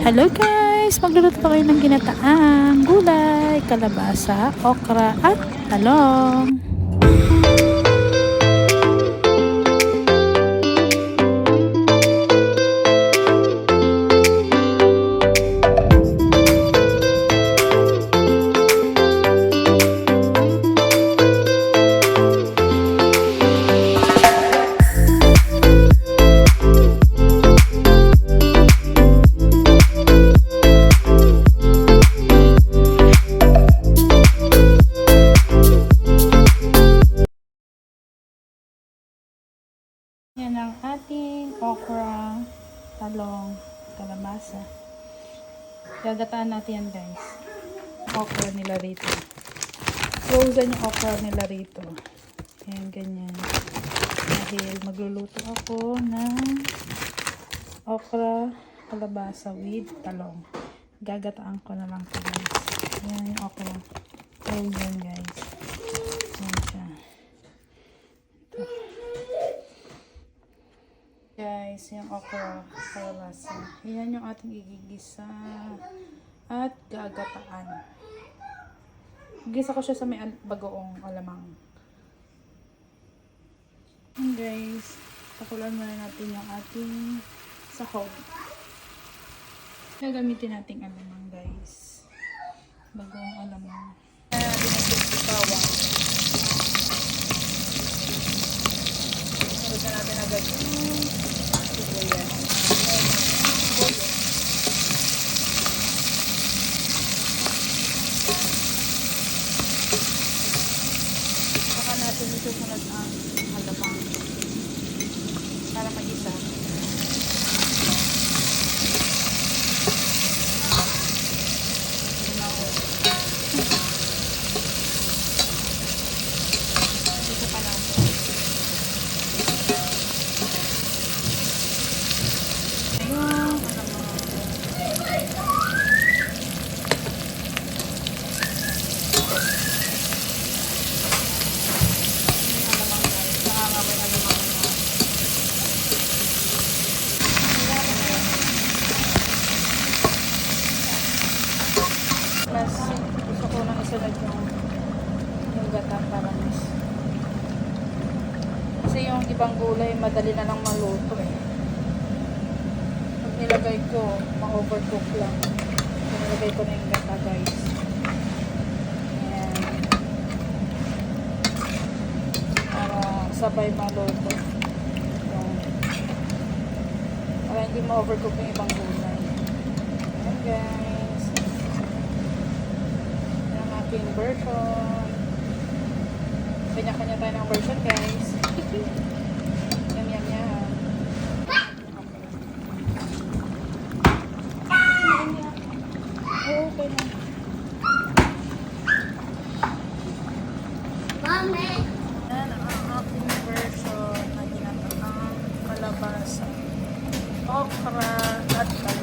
Hello guys! Magluluto tayo ng ginataang gulay, kalabasa, okra at talong. Yan ang ating okra, talong, kalabasa. Gagataan natin yan guys. Okra nila rito. Frozen yung okra nila rito. Yan, ganyan. Dahil magluluto ako ng okra, kalabasa with talong. Gagataan ko na lang ito guys. Yan yung okra. Frozen guys. Yan siya. Guys, yung okra, kalabasa. Yan yung ating igigisa at gagataan. Gisa ko siya sa may bagoong alamang. And guys, pakulan muna natin yung ating sahog. Gagamitin natin alamang guys. Bagoong alamang. Dinagdag si bawang. Sunod na natin agad yung sibuyas. Saka natin isusunod ang halamang para mag-isa. Isa pa natin. Plus, gusto ko nang isunod yung gata para mas. Kasi yung ibang gulay, madali na lang maluto eh. Pag nilagay ko, ma-overcook lang. Pag nilagay ko na yung gata guys. Ayan. Para sabay maluto. Para hindi ma-overcook yung ibang gulay. Ayan guys. Aking version. Kanya-kanya tayo ng version guys. Yan. Okay na. Mami! Yan ang aking version na ginataang kalabasa, okra at talong.